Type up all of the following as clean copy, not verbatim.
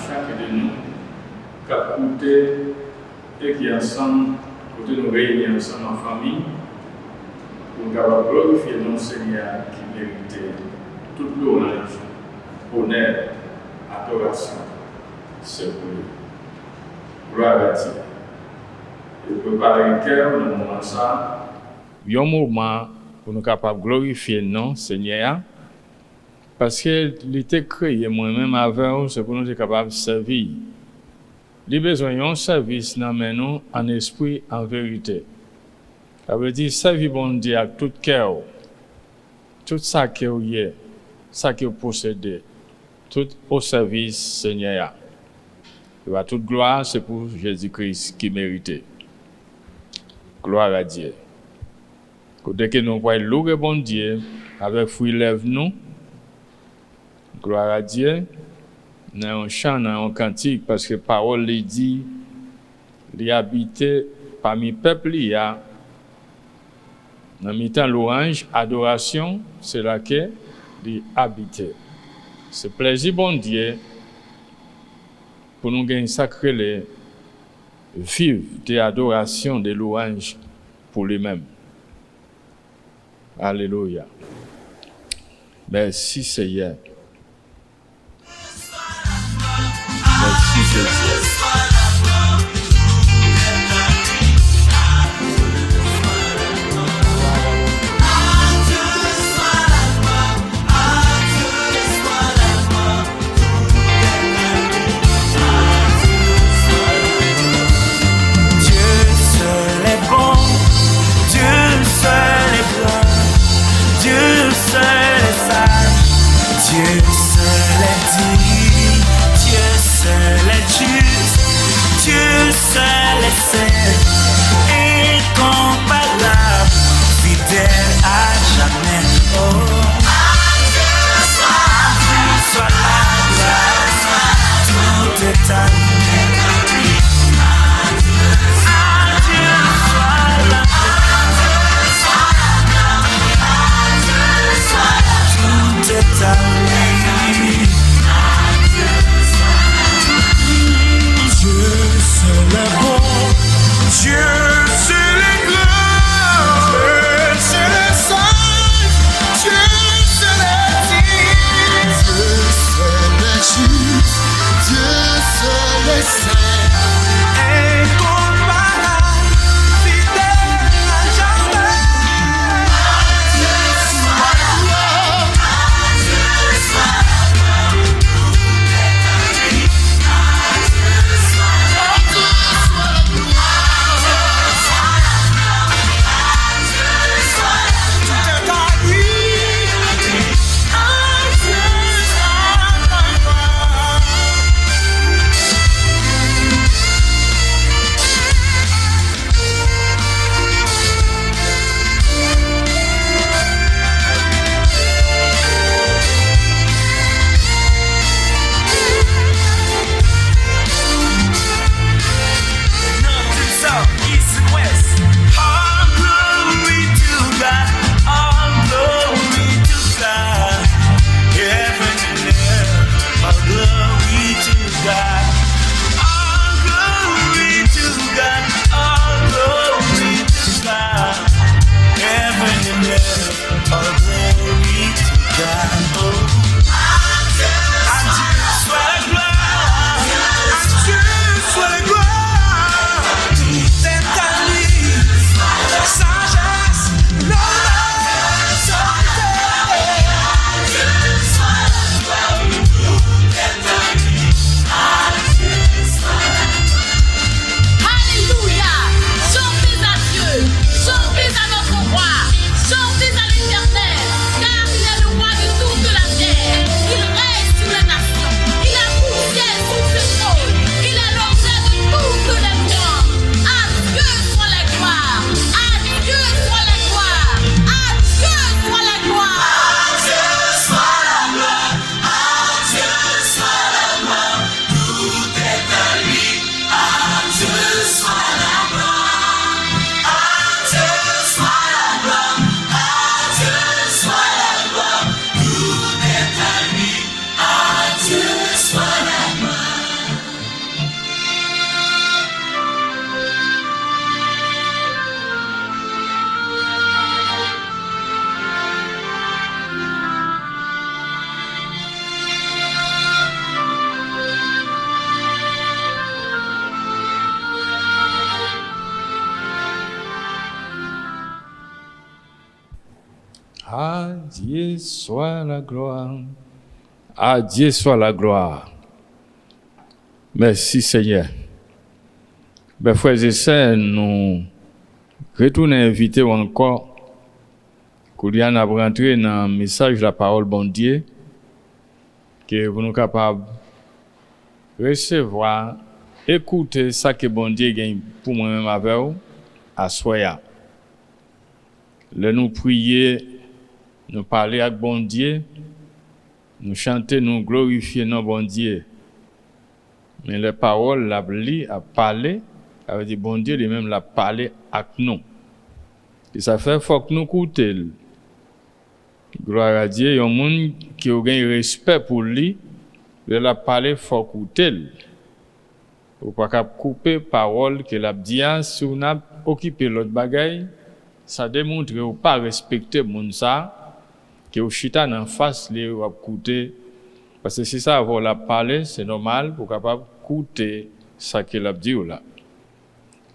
Chacun de nous, qui a écouté et qui ensemble, côté nous réunir ensemble en famille, pour pouvoir glorifier notre Seigneur qui mérite toute louange, honneur, adoration. C'est pour lui. Gloire à Dieu. Et préparer le cœur dans le moment ça. Il y a un moment pour nous capables de glorifier notre Seigneur. Parce qu'il était créé moi-même avec c'est pour nous être capables de servir. Il a besoin d'un service dans nous en esprit, en vérité. Ça veut dire servir bon Dieu avec tout cœur, tout ça que vous avez, ça que vous possédez, tout au service Seigneur. Et toute gloire, c'est pour Jésus-Christ qui mérite. Gloire à Dieu. Dès que nous voyons louer bon Dieu, avec fruit lève nous. Gloire à Dieu. Dans un chant, dans un cantique, parce que la parole dit, il habite parmi le peuple, il y a, dans le temps louange, adoration, c'est là qu'il habite. C'est plaisir, bon Dieu, pour nous gagner sacré, vivre des adorations, des louanges pour lui-même. Alléluia. Merci Seigneur. Merci Jésus. Dieu seul est juste. À Dieu soit la gloire. À Dieu soit la gloire. Merci Seigneur. Mes frères et sœurs, nous retournons inviter encore Koulian à rentrer dans le message de la parole bon Dieu que vous nous capables de recevoir, écouter ça que bon Dieu gagne pour moi-même avec vous à soya. Le nous prier, nous parler avec bon Dieu, nous chanter, nous glorifier nos bon Dieu. Mais les paroles, la lit, à parler, avec dit bon Dieu, lui-même l'a parlé avec nous. Et ça fait faut que nous écoutions. Gloire à Dieu, il y a un monde qui a un respect pour lui, il l'a parlé, faut écouter. Ou pas couper parole que l'a dit, si on a occupé l'autre bagaille, ça démontre ou pas respecter moun ça, que au chita en face les ou écouter. Parce que si ça va la parler, c'est normal pour capable écouter ça qu'il a dit là.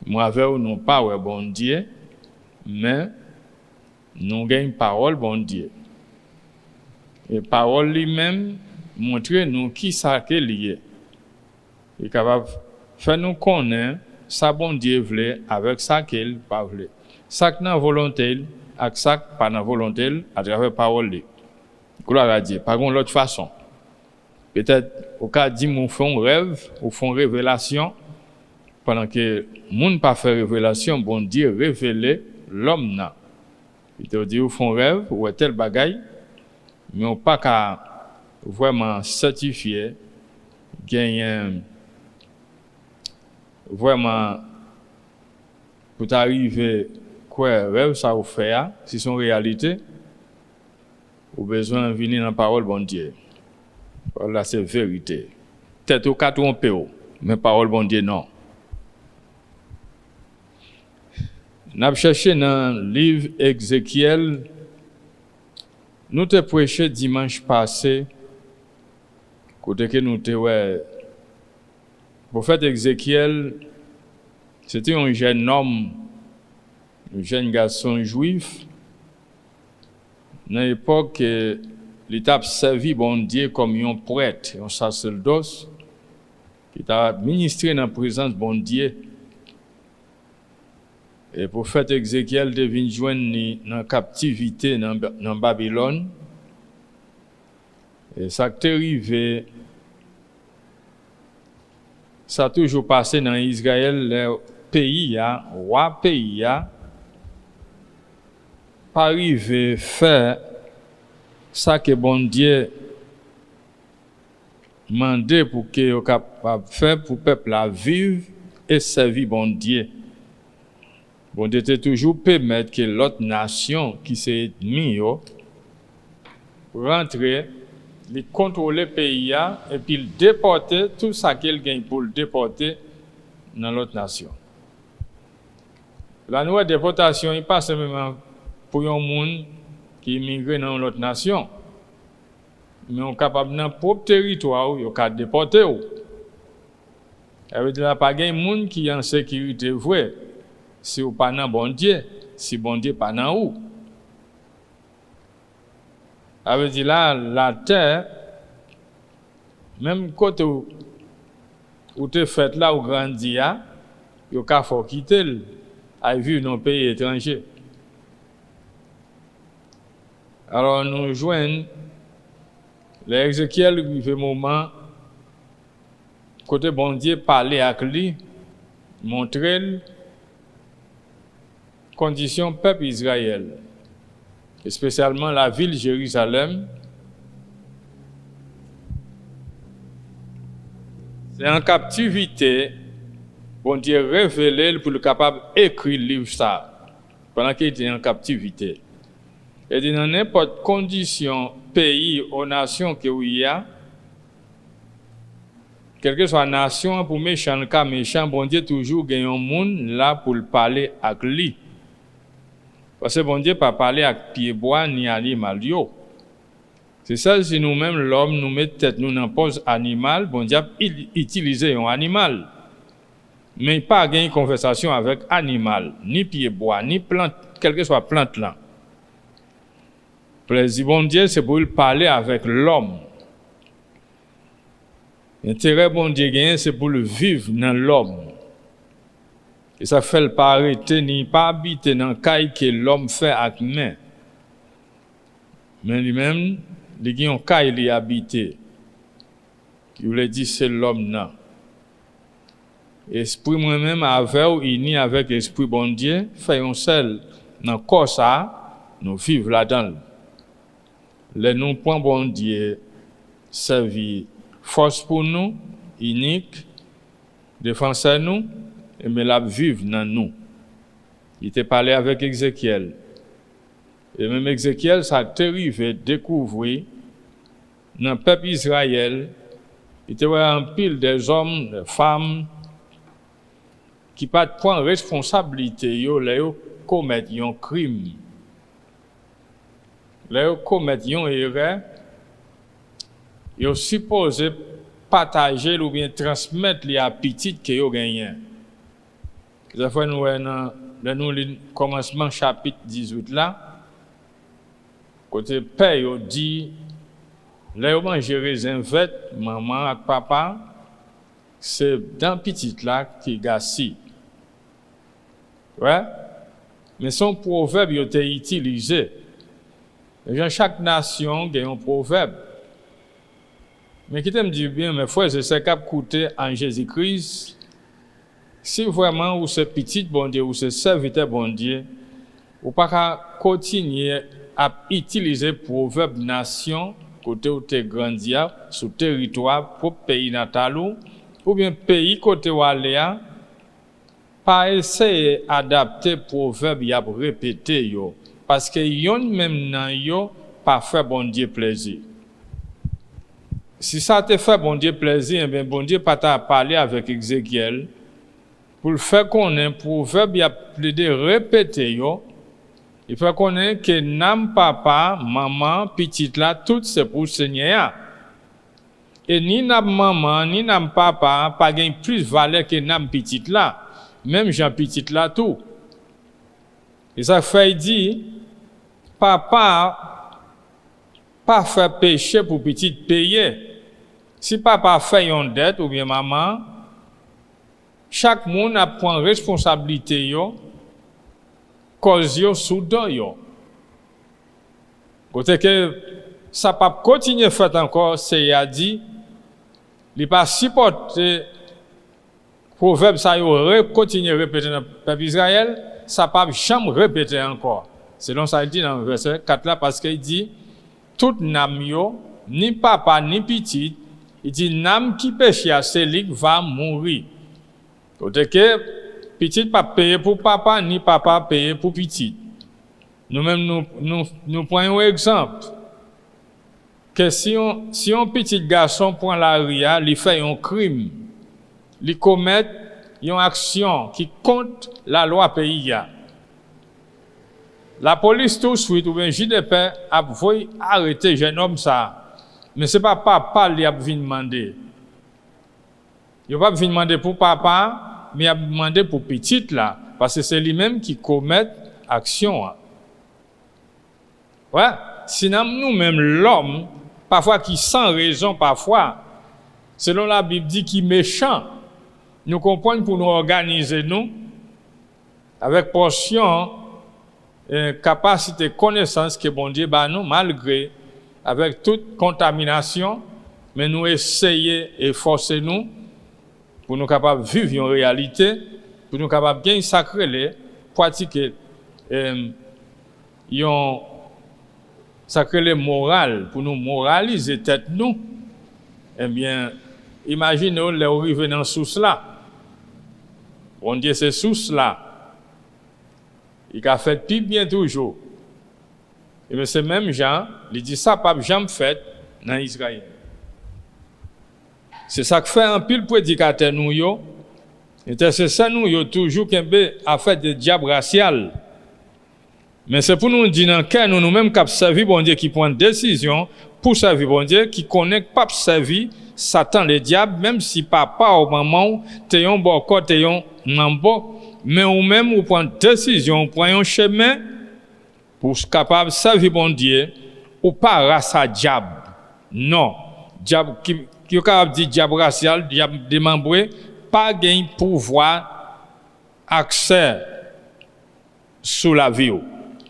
Moi avec nous pas ouais bon Dieu, mais nous gagne parole bon Dieu. Et parole lui-même montrer nous qui ça que lié. Et capable faire nous connaître ça bon Dieu voulait avec ça qu'il pas voulait. Ça que dans volonté avec ça pas dans volonté à travers parole. Gloire à Dieu. Par contre l'autre façon. Peut-être au cas dit mon font rêve ou font révélation pendant que moun pas fait révélation bon Dieu révéler l'homme là. Il te dit ou font rêve ou tel bagaille mais on pas qu'à vraiment certifier gagner vraiment pour arriver quoi rêve ça vous fait si son réalité ou besoin de venir dans la parole bon Dieu. Là c'est vérité. Peut-être au cas trompé mais parole bon Dieu non. N'a cherché dans le livre Ézéchiel. Nous te prêché dimanche passé côté que nous te ouais prophète Ézéchiel c'était un jeune homme, un jeune garçon juif dans l'époque l'étape servi bon Dieu comme un prêtre, un sacerdoce qui t'a ministré dans la présence bon Dieu. Et le prophète Ézéchiel devine joindre dans la captivité dans Babylone. Et ça t'est arrivé, ça a toujours passé dans Israël, le pays, roi pays, pas arrivé faire ça que bon Dieu mandé pour que soit capable faire pour peuple à vivre et servir bon Dieu. Bon Dieu était toujours permettre que l'autre nation qui s'est ennemi rentrer, les contrôler le pays et puis déporter tout ça qu'il gagne pour le déporter dans l'autre nation. La nouvelle déportation n'est pas seulement pour un monde qui immigre dans l'autre nation, mais on est capable dans propre territoire, on peut déporter. Ça veut dire qu'il n'y a pas de monde qui est en sécurité vraie. Si vous pas dans bon Dieu, si bon Dieu pas dans où. Ça veut dire là, la terre, même quand où tu fait là, ou grandi, il faut quitter, à vivre dans un pays étranger. Alors nous joignons l'Ézéchiel qui fait moment côté bon Dieu parler avec lui, montrer condition peuple Israël, et spécialement la ville Jérusalem. C'est en captivité, bon Dieu révélé pour le capable d'écrire le livre ça pendant qu'il était en captivité. Et dans n'importe condition, pays ou nation que il y a, quelle que soit la nation, pour méchant, le cas méchant, bon Dieu toujours gagne un monde là pour le parler avec lui. Parce que bon Dieu pas parler avec pied bois ni animal yo. C'est ça si nous-mêmes l'homme nous met tête nous dans pose animal, bon Dieu utiliser un animal. Mais pas gagner conversation avec animal, ni pied bois, ni plante, quelle que soit plante là. Plaisir bon Dieu, c'est pour parler avec l'homme. L'intérêt bon Dieu gagne, c'est pour le vivre dans l'homme. Et ça fait le pas arrêter ni pas habiter dans le caille que l'homme fait avec main. Mais lui-même, il y a un caille il habité. Qui voulait dire c'est l'homme là. Esprit moi-même avec ou uni avec l'esprit bon Dieu, fait un seul dans le corps ça, nous vivons là-dedans. Les nous point bon Dieu servi force pour nous, unique, défenseur nous, et mais la vivre dans nous. Il était parlé avec Ézéchiel. Et même Ézéchiel, ça a arrivé découvrir dans le peuple Israël, il était un pile des hommes, des femmes, qui pas prendre responsabilité, ils commettent un crime. Ils commettent une erreur. Ils supposé partager ou bien transmettre les appétits que ils gagnent. Ça fait nous dans le commencement chapitre 18 là, côté père il dit là ils mangent raisin vert, maman et papa, c'est dans petit là qui gassi. Ouais. Mais son proverbe il était utilisé. Chaque nation a un proverbe. Mais qui me dit bien, mes frères, c'est cap coûter en Jésus-Christ. Si vraiment vous c'est petit bon Dieu, ou c'est serviteur bon Dieu, ou pas continuer à utiliser proverbe nation côté où tu grandi sur territoire pour pays natal ou bien pays côté où aller pas essayer d'adapter proverbe y a répéter yo parce que yon même nan yo pas faire bon Dieu plaisir. Si ça te fait bon Dieu plaisir, bien bon Dieu pas t'a parler avec Ézéchiel pour le faire connaître proverbe y a plaidé répéter yo. Il faut connaître que nam papa, maman, petite là tout c'est pour Seigneur. Et ni nam maman ni nam papa pas gagne plus valeur que nam petite là. Même Jean petite là tout. Et ça fait dit papa pas faire péché pour petite payer. Si papa fait une dette ou bien maman, chaque monde a prend responsabilité yo, cause yo soudan yo. Côté que ça pas continuer faire encore, c'est a dit, il pas supporter proverbe ça yo continuer répéter dans le peuple Israël, ça pas jamais répéter encore. Selon ça il dit dans le verset 4 là parce qu'il dit tout nam yo, ni papa ni petit, il dit nam qui péche c'est lui qui va mourir. Côté que petit pas payer pour papa ni papa payer pour petit. Nous-mêmes nous prenons un exemple que si un petit garçon prend la ria, il fait un crime, il commet une action qui contre la loi pays. La police tout de suite ou bien JDP a voulu arrêter jeune homme ça. Mais c'est pas papa qui a venu demander. Il n'a pas venu demander pour papa, mais il a demandé pour petit là parce que c'est lui-même qui commet action. Ouais, sinon nous-mêmes l'homme parfois qui sans raison parfois selon la Bible dit qui méchant. Nous comprenons pour nous organiser nous avec portion capacité connaissance que bon Dieu ba nous malgré avec toute contamination mais nous essayer et forcer nous pour nous capables vivre une réalité pour nous capables bien sacrer les pratiquer yon sacrer les morales pour nous moraliser tête nous eh bien imaginez les arriver dans source là bon Dieu c'est source là il a fait plus bien toujours. Et bien c'est même Jean, il dit ça pas jamais fait dans Israël. C'est ça que fait un pile prédicateur nous yo. Intercesseur nous yo toujours kembe a fait de diable racial. Mais c'est pour nous dire dans cœur nous-mêmes qui servi bon Dieu qui prend décision pour servir bon Dieu qui connaît pas servir Satan le diable même si papa ou maman t'es un bon corps t'es un nambo mais ou même ou prend décision, prend un chemin pour capable servir bon Dieu ou pas race à diable. Non, diable qui est capable de dire diable racial, diable démembré, pas gain pouvoir accès sous la vie.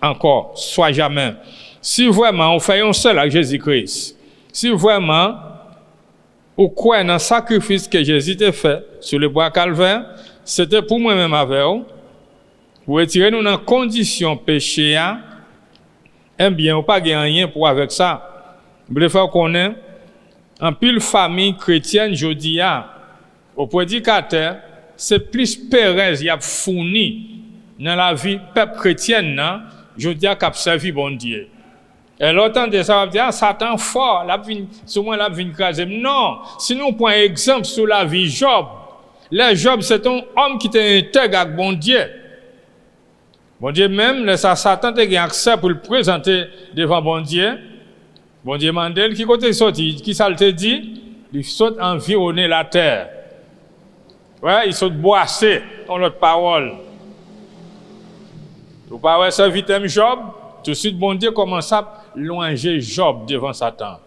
Encore, soit jamais. Si vraiment on fait un seul avec Jésus-Christ, si vraiment on croit dans le sacrifice que Jésus a fait sur le bois Calvaire, c'était pour moi-même avec vous, pour retirer nous dans condition péché, eh bien, on pas gagner rien pour avec ça. Vous voulez faire connaître en pile famille chrétienne jodi au prédicateur, c'est plus Pérez y a fourni dans la vie peuple chrétienne jodi qu'a servi bon Dieu. Et l'autant de ça va dire Satan fort, souvent la vient craser. Non, si nous prenons exemple sur la vie Job, Job c'est un homme qui était intègre avec bon Dieu. Bon Dieu même, Satan a eu accès pour le présenter devant bon Dieu. Bon Dieu Mandel, qui côté sorti, qui ça te dit? Il saute environner la terre. Ouais, il saute boisser, en l'autre parole. Vous parlez ça vite Job, tout de suite bon Dieu commence à longer Job devant Satan.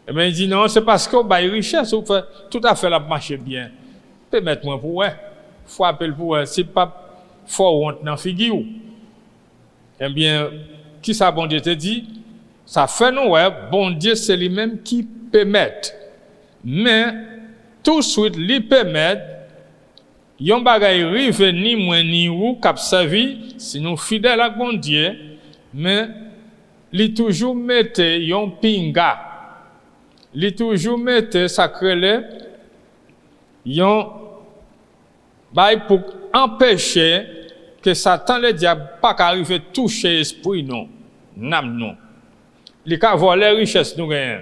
Et bien il dit non, c'est parce que bah richesse, vous fait tout à fait la marche bien. Peut mettre moi pour ouais, faut appeler pour c'est pas fort honte dans figure. Eh bien, qui ça bon Dieu te dit? Ça fait nous ouais, bon Dieu c'est lui-même qui permet. Mais tout de suite lui permet yon bagay rive ni moi ni ou k'ap servi si nous fidèles à bon Dieu, mais li toujours mette yon pinga. Li toujours mette sacré yon bay pour empêcher que Satan le diable pas qu'arrive toucher esprit non, nam non. Li ka voler richesse nous gagne.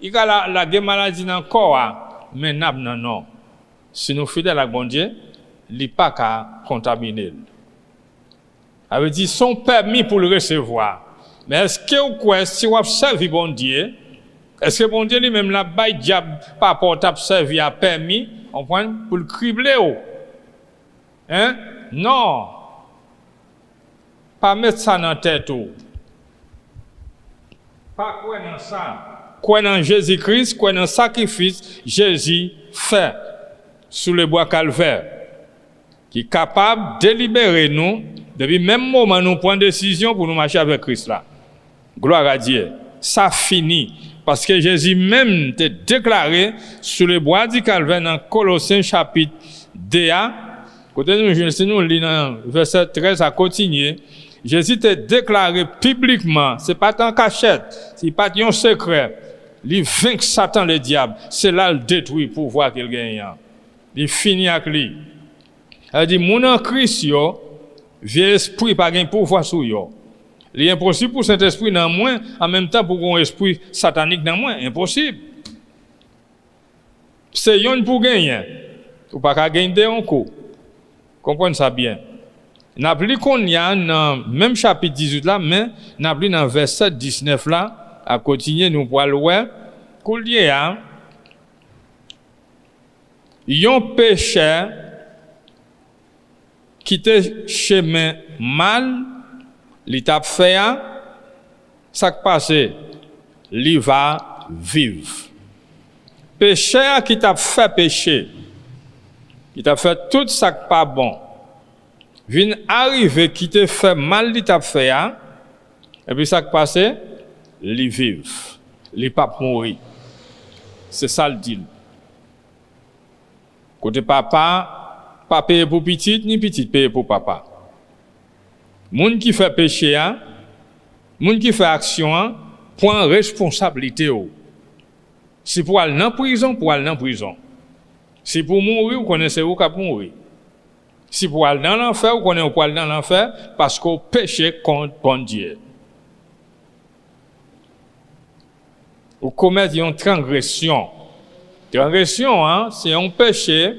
Il ka la maladie dans corps mais nam non. Si nous fidèles à bon Dieu, il n'est pas qu'à contaminer. Ça veut dire sont permis pour le recevoir. Mais est-ce que vous croyez, si vous servez bon Dieu, est-ce que bon Dieu lui-même la baille diable par rapport à servir a permis, on prend pour le cribler? Hein? Non. Pas mettre ça dans la tête. Pas quoi dans ça. Quoi dans Jésus-Christ, quoi dans le sacrifice Jésus fait sous le bois Calvaire, qui est capable de libérer nous depuis le même moment nous prenons décision pour nous marcher avec Christ là. Gloire à Dieu. Ça finit parce que Jésus même t'a déclaré sous le bois du Calvaire dans Colossiens chapitre 2. Côté nous lisons verset 13 à continuer. Jésus t'a déclaré publiquement, c'est pas en cachette, c'est pas un secret. Il vainc Satan le diable, c'est là le détruit pour voir qu'il gagne. Il finit avec lui. Elle dit, mon en Christ, vieux esprit pas gain pouvoir sur yo. Il est impossible pour cet esprit dans moi, en même temps pour un esprit satanique dans moi, impossible. C'est yon pour gagner. Ou pas qu'à gagner un coup. Comprenez ça bien. N'a plus qu'on y a dans même chapitre 18 là, mais n'a plus dans verset 19 là, à continuer nous pour le voir. Qu'il y a yon péché qui te chemin mal, li t'a fait, ça qui passe, li va vivre. Péché qui t'a fait péché, qui t'a fait tout ça qui pas bon, vient arriver qui te fait mal, li t'a fait, et puis ça qui passe, li vivre, li pas mourir. C'est ça le deal. Côté papa, pas payer pour petit, ni petit payer pour papa. Moun qui fait péché, moun qui fait action, prend responsabilité. Si pour aller dans prison, pour aller dans prison. Si pour mourir, vous connaissez où qu'à mourir. Si pour aller dans l'enfer, vous connaissez où pour aller dans l'enfer, parce qu'on péché contre bon Dieu. Ou commettre une transgression. Transgression, c'est un péché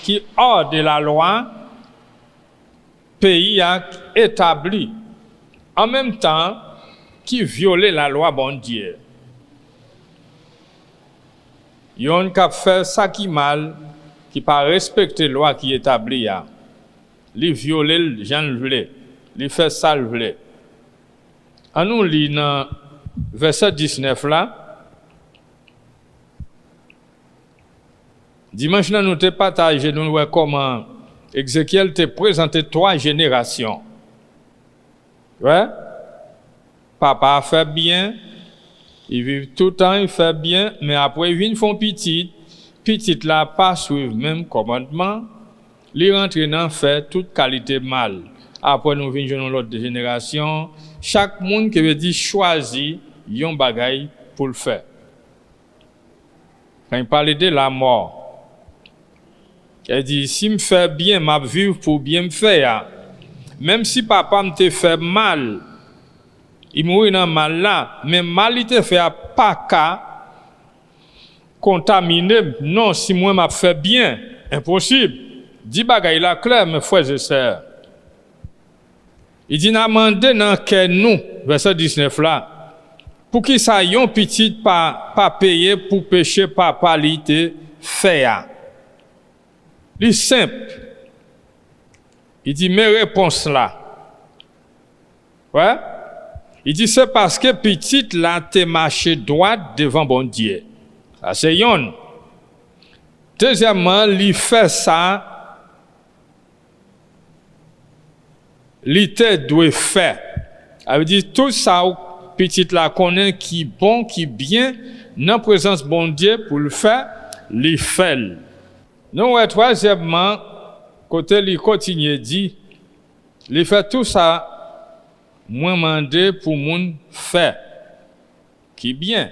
qui, hors de la loi, pays a établi. En même temps, qui violait la loi bon Dieu. Yon qui fait ça qui mal, qui pas respecter la loi qui établie. Li violer les gens le voulaient. Li fait ça le voulaient. On nous lit dans verset 19 là. Dimanche, nous te partagé nous voir comment Ézéchiel te présenté 3 générations. Ouais? Papa fait bien, il vit tout le temps, il fait bien, mais après ils viennent font petit là pas suivre même commandement, ils rentrent dans fait toute qualité mal. Après nous venons l'autre génération, chaque monde qui veut dire choisir yon bagay pour le faire. Quand il parle de la mort, il dit si me fait bien, m'a vivre pour bien me faire. Même si papa me te fait mal, il mourit dans mal là, mais mal il te fait pas qu'à contaminer. Non, si moi m'a fait bien, impossible. Dis bagay la clair, mes frères et sœurs. Il dit n'a mandé dans que nous, verset 19 là, pour qui ça yon petit pas payer pour péché papa li te fait. C'est simple. Il dit mes réponses là. Ouais? Il dit c'est parce que petite là t'es marché droit devant bon Dieu. Ça c'est yon. Deuxièmement, il fait ça, il te doit faire. Ça veut dire tout ça petite là connaît qui bon, qui bien dans présence bon Dieu pour le faire, il fait. Non, ouais, troisièmement, côté il continue dit, il fait tout ça, moi mandé pour moun faire, qui bien.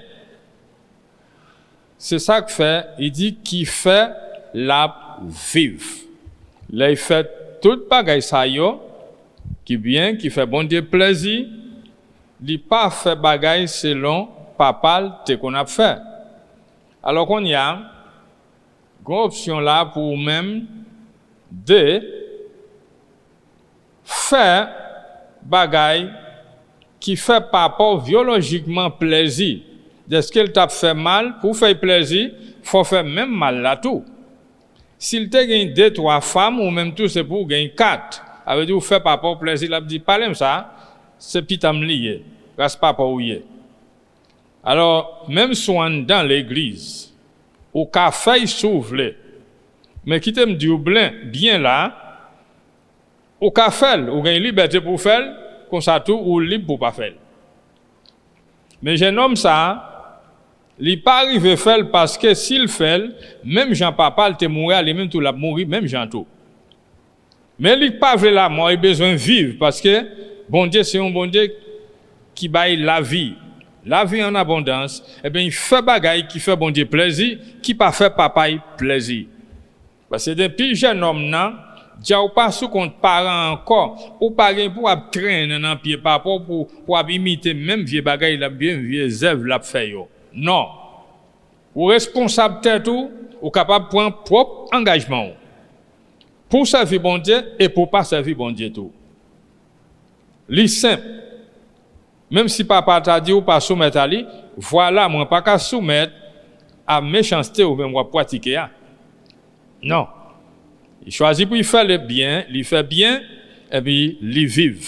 C'est ça que fait, il dit qui fait la vive. Là, il fait tout bagay ça yo, qui bien, qui fait bon Dieu plaisir, il pas fait bagay selon papa te qu'on a fait. Alors qu'on y a une option là pour même de faire bagay qui fait papa biologiquement plaisir. Dès qu'il t'a fait mal, pour faire plaisir, faut faire même mal là tout. S'il te gagne 2, 3 femmes ou même tout c'est pour gagner 4. Avec dit ou fait papa plaisir, il a dit parlez ça, c'est pitam lié, grâce papa ou yé. Alors même soin dans l'église, au café il s'ouvre, mais qui t'aime dit bien là, au café ou gagne liberté pour faire, comme ça tout ou libre pour pas faire. Mais jeune homme ça, il pas arrivé faire parce que s'il fait, même Jean papa il te mourir, lui même tout l'a mourir, même Jean tout. Mais il pas veut la mort, il a besoin de vivre parce que bon Dieu c'est un bon Dieu qui baille la vie en abondance. Et bien il fait bagaille qui fait bon Dieu plaisir, qui pas fait papa plaisir. Parce que depuis jeune homme nan, Dieu pas sous compte parent encore, ou pas pour traîner dans pied papa pour imiter même vieux bagaille la bien vieux œuvre la fait yo. Non. Ou responsable tête ou capable prendre propre engagement. Pour servir bon Dieu et pour pas servir bon Dieu tout. Li simple. Même si papa t'a dit ou pas soumettre à lui, voilà, moi pas qu'à soumettre à méchanceté ou même pratiquer. Non. Il choisit pour y faire le bien, il fait bien et puis il vive.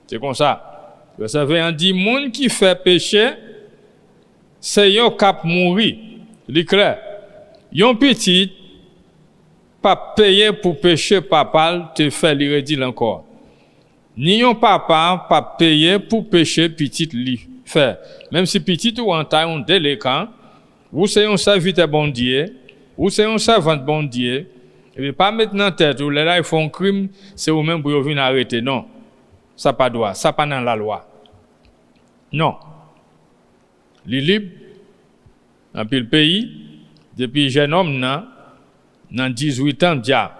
C'est comme ça. Vous savez, on dit monde qui fait péché, c'est yon cap mourir. Il clair. Yon petit pas payer pour pécher papa te fait l'irrédile encore. Ni yon papa pas payer pour pécher petit li fait. Même si petit ou en taille on déléquent, vous c'est un serviteur bon Dieu, ou c'est un servant bon Dieu, et puis pas maintenant tête ou là ils font crime, c'est eux même pour venir arrêter non. Ça pas droit, ça pas dans la loi. Non. Li libre dans le pays depuis jeune homme dans 18 ans déjà.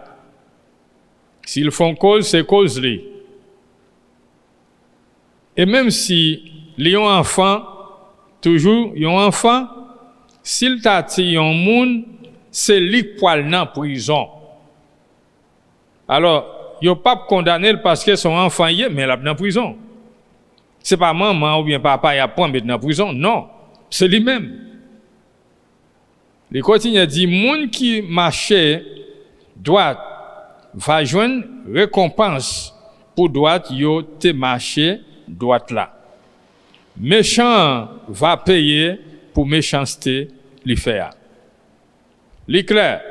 S'ils font cause, c'est cause li. Et même si les enfants, toujours, les enfants, s'ils t'attirent un monde, c'est lui qui est dans prison. Alors, il n'y a pas condamné parce que son enfant y est, mais il est dans prison. Ce n'est pas maman ou bien papa qui a pas mettre dans prison, non. C'est lui-même. Les continue dit, monde qui marche droite va joindre récompense pour droite, yo te marcher droite là. méchant va payer pour méchanceté li fait. Li clair.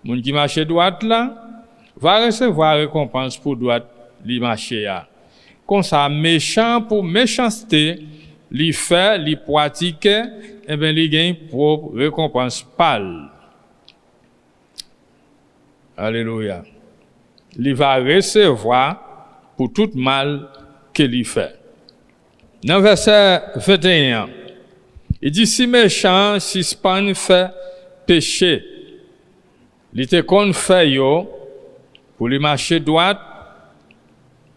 Moun qui marche droite là va recevoir récompense pour droite li marche ya. Comme ça méchant pour méchanceté li fait, li pratique, et bien li gagne pour récompense pâle. Alléluia. Il va recevoir pour tout mal qu'il fait. Dans verset 21, il dit si méchant, si span fait péché, il te kon fait yo, pour lui marcher droite,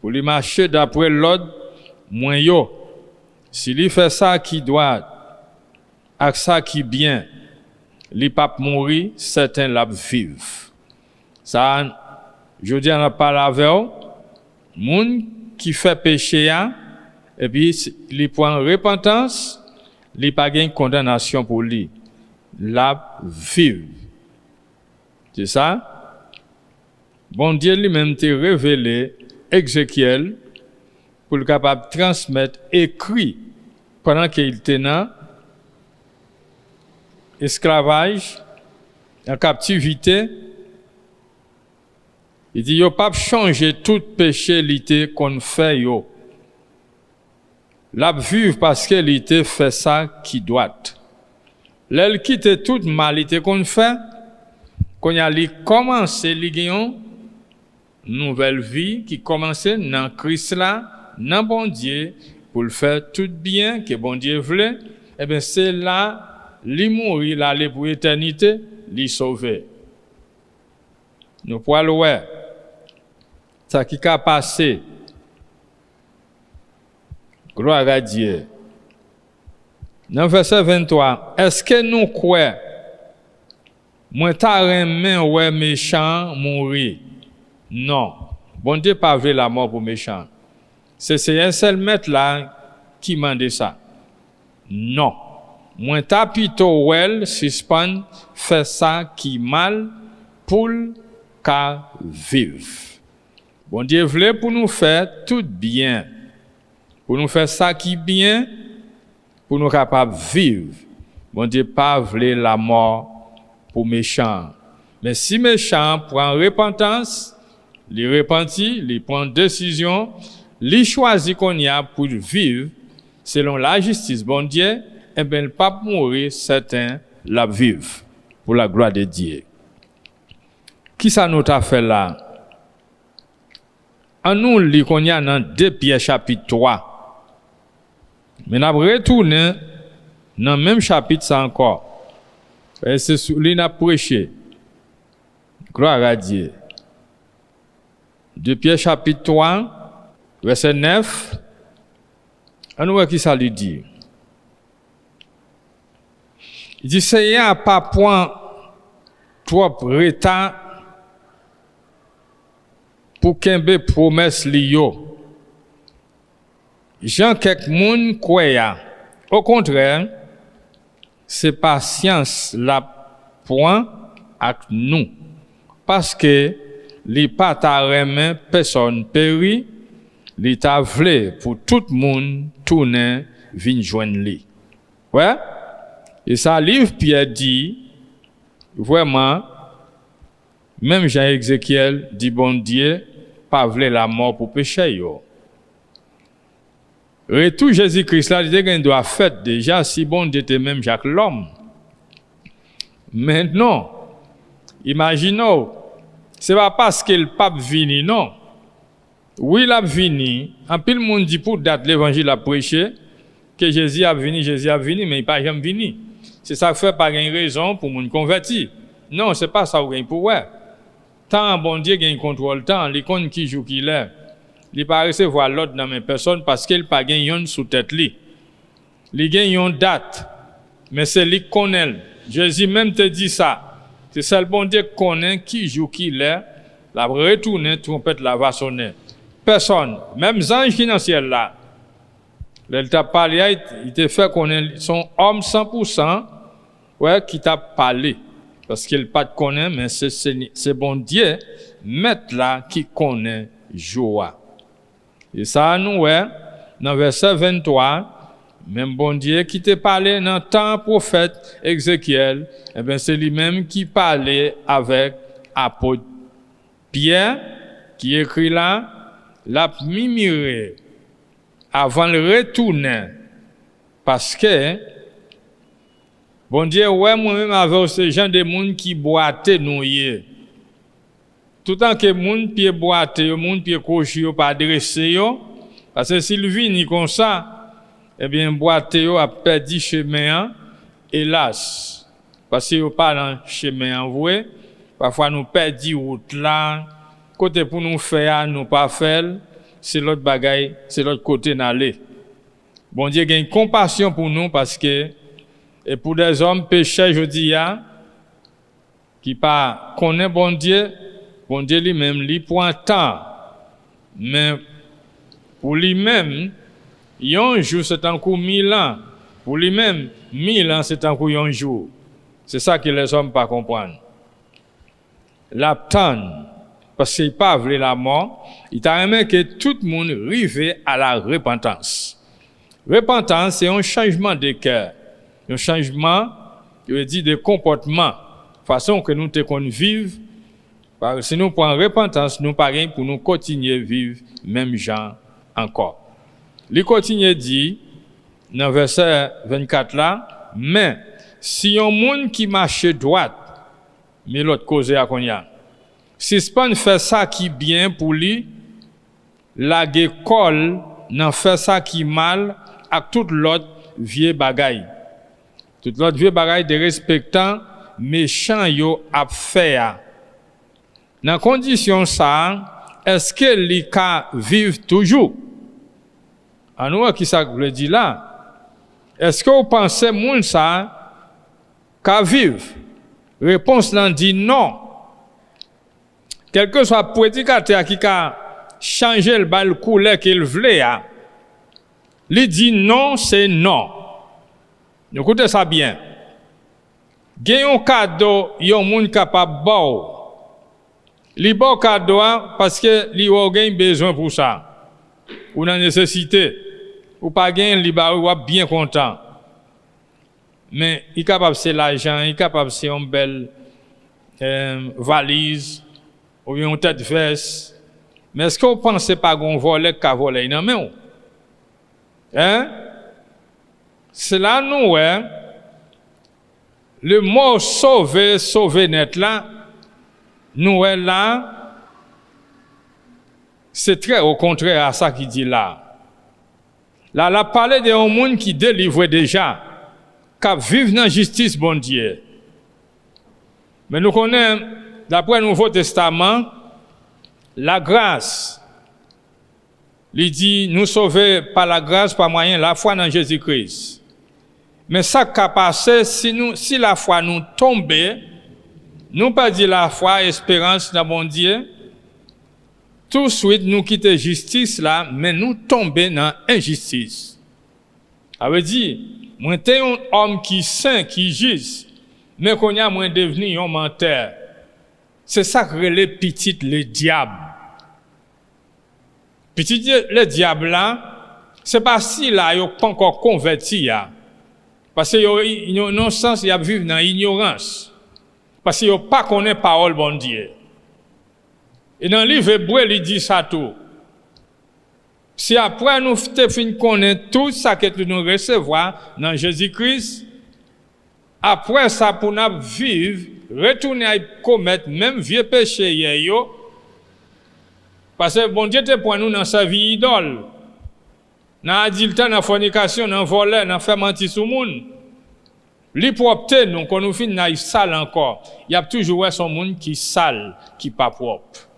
pour lui marcher d'après l'ordre, moins yo. S'il fait ça qui doit, avec ça qui bien, il pas mourir, certains la vivent. Ça, je dis, on a parlé avec eux, moun qui fait péché, et puis il prend repentance, il pas gain condamnation pour lui. La vive. C'est ça? Bon Dieu lui-même t'a révélé Ézéchiel pour le capable de transmettre écrit pendant qu'il était dans esclavage, en captivité. Il dit, yo pas changer tout péché l'ité qu'on fait yo. La vivre parce que l'ité fait ça qui doit. L'elle quitte toute malité qu'on fait, qu'on y a li commencer li gagne nouvelle vie qui commence dans Christ là, dans bon Dieu pour le faire tout bien que bon Dieu voulait, et bien c'est là li mourir l'aller pour éternité, li sauver. Nous pouvons voir ça qui a passé. Gloire à Dieu. Dans verset 23, est-ce que nous croyons, moi ta remen ouais méchant mourir? Non. Bon Dieu pas veut la mort pour méchant. C'est un seul maître là qui m'a dit ça. Non. Moi ta plutôt well suspend fait ça qui mal pour qu'à vivre. Bon Dieu voulait pour nous faire tout bien. Pour nous faire ça qui bien, pour nous capables de vivre. Bon Dieu pas voulait la mort pour méchant. Mais si méchant prend repentance, il repentit, il prend décision, il choisit qu'on y a pour vivre selon la justice bon Dieu, et bien le pape mourir, certains la vivent pour la gloire de Dieu. Qui ça nous a fait là? En nous lit qu'on y a dans 2 Pierre chapitre 3. Mais nous retourné dans le même chapitre ça encore. Et c'est ce qu'il a prêché. Gloire à Dieu. 2 Pierre chapitre 3, verset 9. On voit qui ça lui dit. Il dit, c'est un pas point trop retard pour qu'un promesse liyo. Jean quelques moun croya. Au contraire, c'est patience la point avec nous. Parce que li pas ta remen personne péri, li ta vle pour tout monde tourner vinn joindre li. Ouais? Et ça livre Pierre dit vraiment même Jean Ézéchiel dit bon Dieu pas vle la mort pour péché yo. Retour Jésus-Christ là, il doit faire déjà si bon Dieu était même Jacques l'homme. Maintenant, imaginons, c'est pas parce que le pape vini, non. Oui, il a vini, en pile monde dit pour date l'évangile a prêché que Jésus a vini, mais il pas jamais vini. C'est ça fait pas une raison pour moun converti. Non, c'est pas ça ou gagne pour ouais. Tant bon Dieu gagne contrôle temps, les compte qui joue qui l'est. Il pas recevoir l'autre dans mes personnes parce qu'il pas gagne yon sous tête li. Il gagne yon date. Mais c'est lui connaît. Jésus même te dit ça. C'est ça le bon Dieu connaît qui joue qui l'est. La retourner trompette la va sonner. Personne, même ange qui dans le ciel là. Il t'a parlé, il t'a fait connaître son homme 100%, ouais, qui t'a parlé. Parce qu'il pas de connaît, mais c'est bon Dieu, maître là, qui connaît joie. Et ça, nous, ouais, dans verset 23, Même bon Dieu qui te parlait dans le temps prophète Ézéchiel, eh bien c'est lui-même qui parlait avec apôtre Pierre, qui écrit là, l'a mimire avant de retourner, parce que bon Dieu, ouais, moi-même avec ce genre de monde qui boite nouillé. Tout le temps que moun pied boite, moun pied coché, pas dressé yo, parce que s'il vient comme ça, eh bien boite yo a perdu chemin, hélas, parce que yo pas dans chemin envoyé, parfois nous perdons route là, côté pour nous faire, nous pas faire, c'est l'autre bagaille, c'est l'autre côté d'aller. Bon Dieu gagne compassion pour nous parce que et pour des hommes pécheurs je dis qui pas connaît bon Dieu lui-même lui prend temps, mais pour lui-même un jour c'est un coup 1000 ans, pour lui-même 1000 ans c'est un coup un jour. C'est ça que les hommes pas comprennent. L'attendre parce qu'il pas voulu la mort, il t'a aimé que tout le monde arrive à la repentance. Repentance c'est un changement de cœur, un changement, je veux dire, de comportement, façon que nous te qu'on vive. Parce que si nous prenons repentance, nous parlons pour nous continuer à vivre même gens encore. Il continue dit dans verset 24 là, mais si un monde qui marche droite, mais l'autre cause à combien? Si ce pas fait ça qui bien pour lui, la école n'en fait ça qui mal à toute l'autre vieux bagaille. Toute l'autre vieux bagaille de respectant méchant yo a fait. Dans condition ça, est-ce que les cas vivent toujours? En nous qui ça veut dire là? Est-ce que vous pensez moun ça qu'à vivre? Réponse là dit non. Quel que soit prédicateur qui a changé le bal couleur qu'il voulait, il dit non, c'est non. Écoutez ça bien. Gagne un cadeau, yon moun capable bon. Li bon cadeau parce que li ou gagne besoin pour ça. Ou nan nécessité. Ou pas gagne li ba ou bien content. Mais il capable c'est l'argent, il capable c'est une belle valise ou une tête veste. Mais est-ce que vous pensez pas qu'on voler qu'a voler non mais hein? C'est là nous le mot sauver net là nous là c'est très au contraire à ça qu'il dit là. Là la parler de un monde qui délivre déjà qui vivent dans la justice bon Dieu. Mais nous connaissons d'après le Nouveau Testament la grâce. Il dit nous sauver par la grâce par moyen de la foi dans Jésus-Christ. Mais ça qui a passé si la foi nous tombe, nous pas dit la foi espérance dans bon Dieu. Tout de suite nous quitter justice là, mais nous tomber dans injustice. Ça veut dire moi t'es un homme qui saint qui juste, mais qu'on y a moins devenu un menteur. C'est ça que les petites le diable. Petit le diable là, c'est pas si là il pas encore converti parce que yo non sens il vivre dans ignorance. Parce que yo pas connaît parole bon Dieu. Et dans le livre Hébreu il dit ça tout. Si après nous te fin connaître tout ça que nous recevoir dans Jésus-Christ, après ça pour nous vivre, retourner à commettre même vieux péché yo. Parce que bon Dieu te prend nous dans sa vie idole. Dans adultère, dans fornication, dans voler, dans faire mentir sur monde. Li propre nous quand nous fin na sale encore. Il y a toujours son monde qui sale, qui pas propre.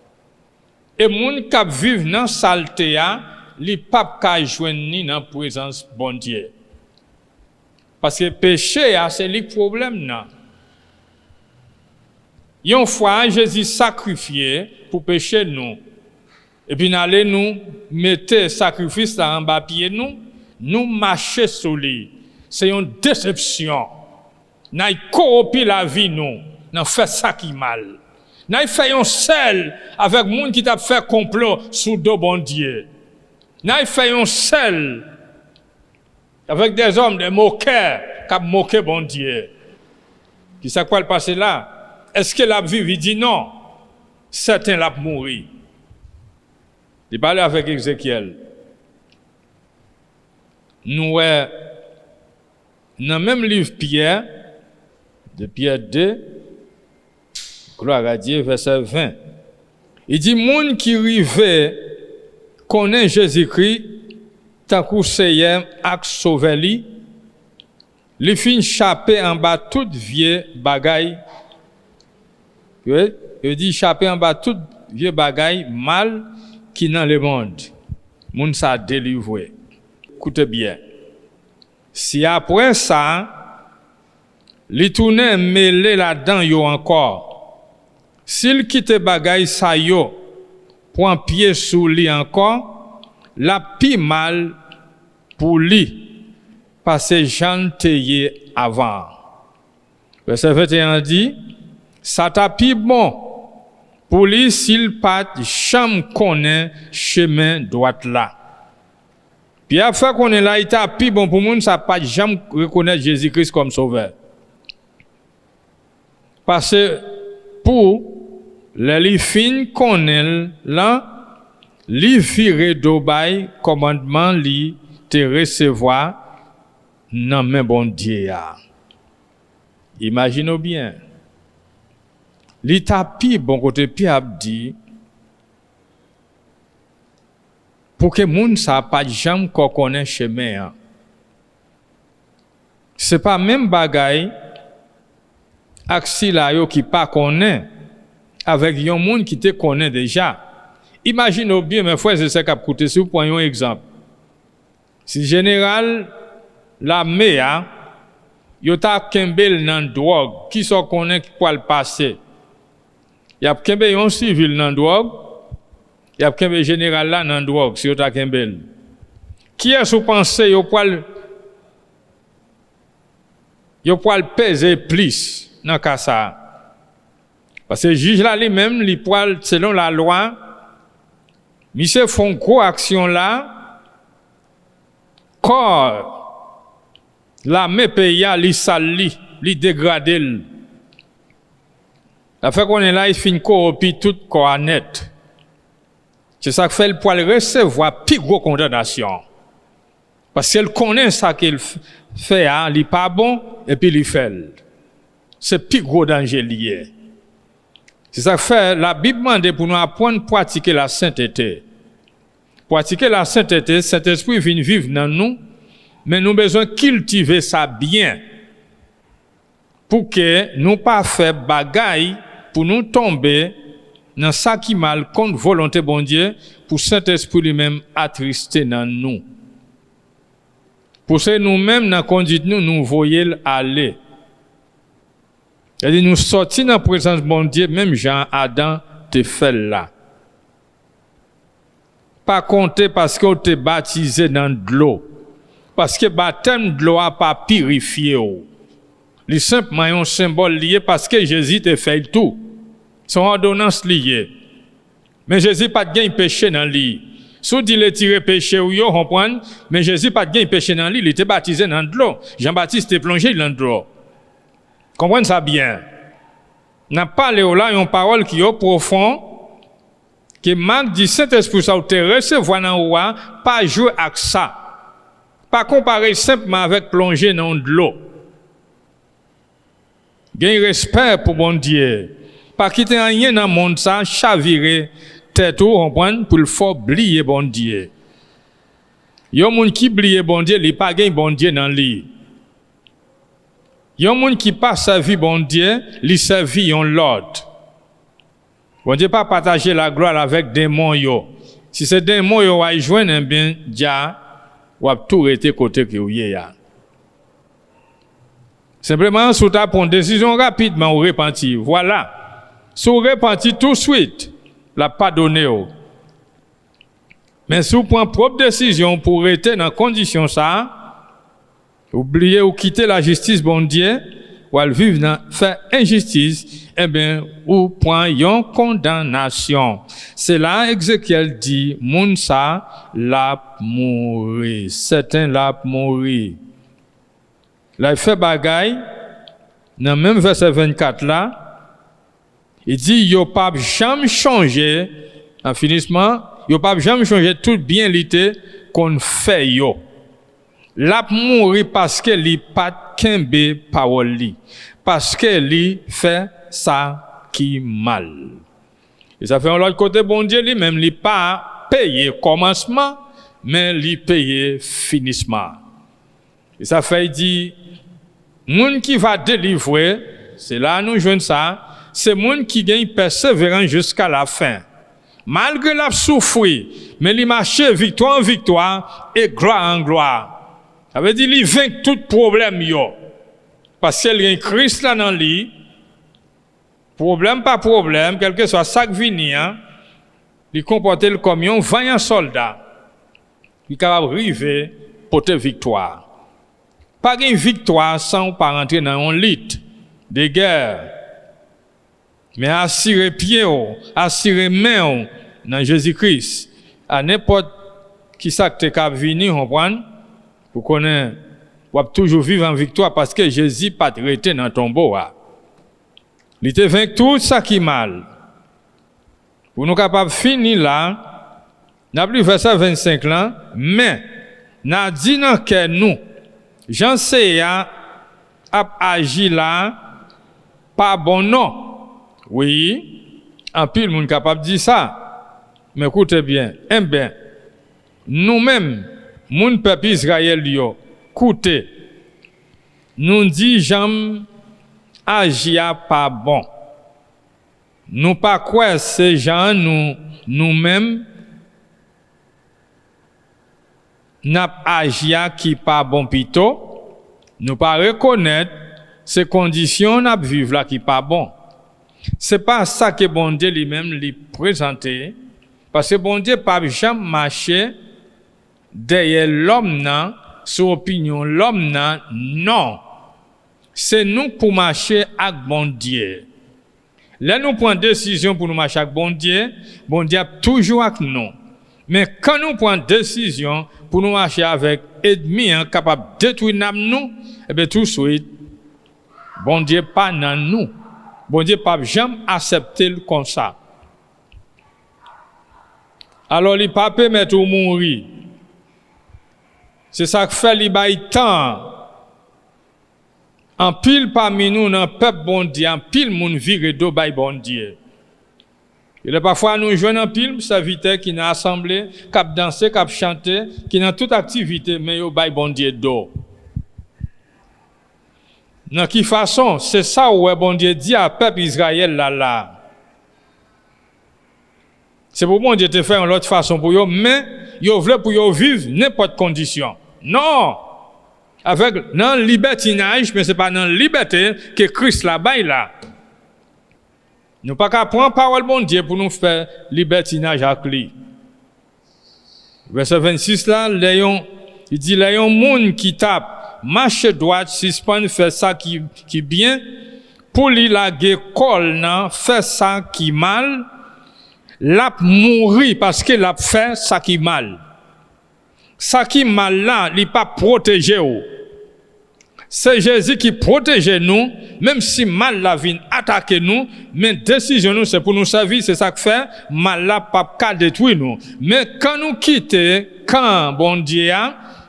Et monde qui vivent dans saleté li pas ka joindre ni dans présence bon Dieu. Parce que péché c'est le problème là. Une fois Jésus sacrifié pour pécher nous. Et puis n'allez nous mettre sacrifice là en bas pied nous marcher sur lui. C'est une déception. N'a corrompu la vie nous, n'a fait ça qui mal. N'a fait un seul avec monde qui t'a fait complot sous dos bon Dieu. N'a fait un seul avec des hommes, des moqueurs, qui ont moqué bon Dieu. Qui sait quoi le passé là? Est-ce que la vie, il dit non? Certains l'ont mouru. Il parlait avec Ézéchiel. Nous, dans le même livre Pierre, de Pierre 2, gloire à Dieu, verset 20, il dit, moun qui rive connaît Jésus-Christ, tant que Seigneur ak sauveli, li fin chapé en bas toute vieux bagaille. Il dit chapé en bas toute vieux bagaille mal qui dans le monde. Moun sa délivré. Écoutez bien. Si après ça, li tourne mêlé là-dedans yo encore. S'il quitte bagaille sa yo, prend pied sous lui encore, la pi mal pour lui, parce que Jean teye avant. Verset 21 dit, ça t'a pi bon pour lui s'il pas jamais connaît chemin droit là. Puis après qu'on est là, il t'a pi bon pour moun, ça pas jamais reconnaître Jésus-Christ comme sauveur. Parce que pour les fin connaît là, li vire d'obay commandement li te recevoir nan men bon Dieu. Imaginez bien. Li tapi bon côté Pierre dit pour que moun sa pas jamais connaît chemin. C'est pas même bagay ak si la yo qui pas connaît avec yon moun qui te connaît déjà. Imaginez bien mes frères et sœurs qui écouté si vous prenez un exemple. Si général la mea yo ta kembel nan drogue qui so connaît pour le passé. Y a kembel yon civil nan drogue, y a kembel général là nan drogue si yo ta kembel. Qui est sous pensé yo poil peser plus dans cas ça. Parce que juge là lui-même li poil selon la loi, monsieur font gros action là, corps la me paye li sali, li dégradé. La fait qu'on est là, il finit corrompi tout corps net. C'est ça que fait le poil recevoir plus gros condamnation. Parce qu'elle connaît ça qu'il fait, hein, il pas bon et puis il fait. C'est plus gros danger lié. C'est ça que fait la Bible demande pour nous apprendre à pratiquer la sainteté. Pratiquer la sainteté, cet esprit vient vivre dans nous, mais nous avons besoin de cultiver ça bien pour que nous pas faire bagaille pour nous tomber dans ça qui mal contre volonté bon Dieu pour Saint-Esprit lui-même attristé dans nous. Pour que nous-mêmes dans conduite nous voyons aller. C'est-à-dire nous sortir dans la présence de bon Dieu, même Jean Adam te fait là. Pas compter parce qu'on te baptisé dans de l'eau. Parce que baptême de l'eau n'a pas purifié. C'est simplement un symbole lié parce que Jésus te fait tout. Son ordonnance liée. Mais Jésus pas de gain péché dans lui. Si dit le tirer péché ou yo comprendre, mais Jésus pas de gain péché dans lui, il était baptisé dans de l'eau. Jean-Baptiste était plongé dans de l'eau. Comprenez ça bien. N'a pas là une parole qui est profond que Marc dit Saint-Esprit ça te recevoir dans roi, pas jouer avec ça. Pas comparer simplement avec plonger dans de l'eau. Gain respect pour bon Dieu. Pas quitter rien dans le monde ça, chavirer tête ou comprendre pour le faire oublier bon Dieu. Yon moun qui oublie bon Dieu, il pas gain bon Dieu dans lui. Yon moun qui pas servi bon Dieu, il servi yon l'autre. Bon Dieu pas partager la gloire avec démon yo. Si c'est démon yo va joindre bien dia ou tout rester côté que ou ya. Simplement sous ta prendre décision rapidement ou repentir. Voilà. Sous repentir tout de suite, la pardonner. Mais si vous prenez propre décision pour rester dans condition ça, oubliez ou quitter la justice bon Dieu, ou vivre dans faire injustice, eh bien, ou prend yon condamnation. C'est là Ézéchiel dit, moun sa la mourir, certain la mourir. Là, il fait bagaille, dans le même verset 24 là, il dit, yo pas jamais changé, en finissement, yo pas jamais changé tout bien l'été qu'on fait yo. La mourir parce que li pas kembe parole li, parce que li fait ça qui mal. Et ça fait de l'autre côté, bon Dieu lui-même, il pas payé commencement, mais il payé finissement. Et ça fait, il dit, moun qui va délivrer, c'est là nous jouons ça, c'est moun qui gagne persévérance jusqu'à la fin. Malgré la souffrir, mais il marche victoire en victoire et gloire en gloire. Ça veut dire, il vainc tout problème, yo. Parce qu'il y a un Christ là dans lui, problème pas problème, quel que soit ça qui vient, il comporte comme un vaillant soldat. Il est capable d'arriver pour te victoire. Pas une victoire sans pas rentrer dans un lit de guerre. Mais assurer pied, assurer main dans Jésus-Christ. À n'importe qui ça que tu as venu, comprendre, vous connaissez, vous avez toujours vivre en victoire parce que Jésus pas traité dans ton tombeau. Il te vaincu tout ça qui est mal. Pour nous capables de finir là, n'a plus verset 25 là, mais n'a dit dans que nous, j'en sais à agir là, pas bon non. Oui, en pile monde capable de dire ça. Mais écoutez bien, bien, nous-mêmes, moun peuple Israël yo, écoutez, nous dit j'aime agir pas bon. Nous pas quoi ces gens nous-mêmes n'a agir qui pas bon plutôt. Nous pas reconnaître ces conditions n'a vivre là qui pas bon. C'est pas ça que bon Dieu lui-même lui présenté parce que bon Dieu pas jamais marché derrière l'homme nan sur opinion l'homme nan non. C'est nous pour marcher avec bon Dieu. Là nous prenons décision pour nous marcher avec bon Dieu a toujours avec nous. Mais quand nous prenons décision pour nous marcher avec ennemi capable de détruire nous, et bien tout de suite bon Dieu pas dans nous. Bon Dieu pas jamais accepter comme ça. Alors il pas permettre de mourir. C'est ça que fait li bay temps. En pile parmi nous dans peuple bon Dieu, en pile moun vire do bay bon Dieu. Il est parfois nous joignent en pile serviteur qui n'a assemblée, cap danser, cap chanter, qui dans toute activité mais yo bay bon Dieu do. Dans quelle façon? C'est ça où bon Dieu dit à peuple Israël là. C'est pour bon Dieu te faire une autre façon pour eux, mais yo veut pour eux vivre n'importe condition. Non! Avec dans libertinage, mais c'est pas dans liberté que Christ là-bas là. Nous pas qu'à prendre parole bon Dieu pour nous faire libertinage avec lui. Verset 26 là, il dit léon monde qui tape marche droite, suspend, fait ça qui bien, pour lui la col nan, fait ça qui mal, l'a mourir parce que l'a fait ça qui mal. Ça qui mal là, il pas protégé ou. C'est Jésus qui protège nous, même si mal la vient attaquer nous, mais décision nous c'est pour nous servir, c'est ça que fait, mal la pas qu'à détruire nous. Mais quand nous quittons, quand bon Dieu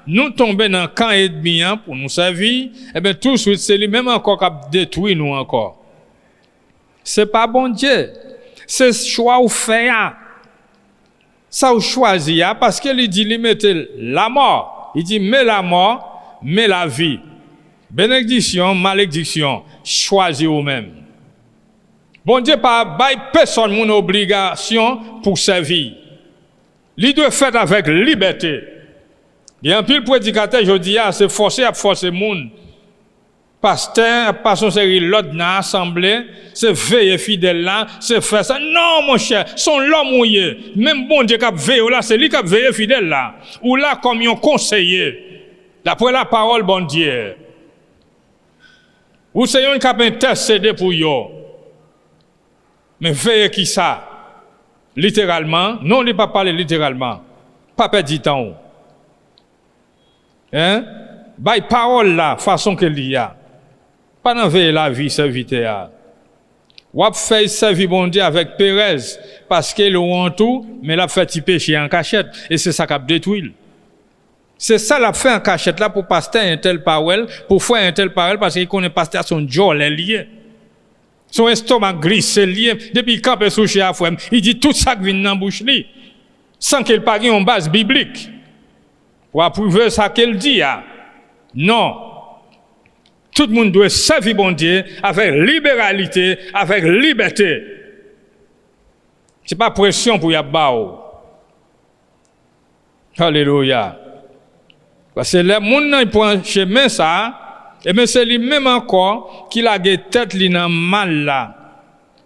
nous tombons dans le camp ennemi pour nous servir, eh bien tout de suite, c'est lui-même encore qui a détruit nous encore. C'est pas bon Dieu. C'est ce choix ou fait. Ça ou choisi parce qu'il dit, il met la mort. Il dit, mais la mort, mais la vie. Bénédiction, malédiction, choisis vous-même. Bon Dieu pas bail personne mon obligation pour servir. Il doit faire avec liberté. Il y a un pile prédicateur, je dis, c'est forcé à forcer monde. Pasteur, pas son série, l'autre dans l'assemblée, c'est veiller fidèle là, c'est faire ça. Non, mon cher, son l'homme mouillé. Même bon Dieu qui a veillé là, c'est lui qui a veillé fidèle là. Ou là, comme un conseiller. D'après la parole, bon Dieu. Ou c'est un qui a intercédé pour yo. Mais veillez qui ça? Littéralement, non, il n'est pas parlé littéralement. Pas perdre du temps. Hein? By parole là, façon qu'il y a. Pas dans veiller la vie, serviteur. Ou a fait servir bon Dieu avec Pérez, parce qu'il a en tout, mais il a fait petit péché en cachette. Et c'est ça qui a détruit. C'est ça l'a fait en cachette là pour pasteur un tel parole, pour faire un tel parole, parce qu'il connaît pasteur son jaw lié. Son estomac glissé lié. Depuis qu'il est souché à fouet, il dit tout ça qui vient dans la bouche li, sans qu'il pas une base biblique. Pour approuver ça qu'il dit. Non. Tout le monde doit servir bon Dieu avec libéralité, avec liberté. Ce n'est pas pression pour y avoir. Alléluia. Parce que les gens qui prennent chemin ça, et bien c'est lui-même encore qui a la tête li nan mal là.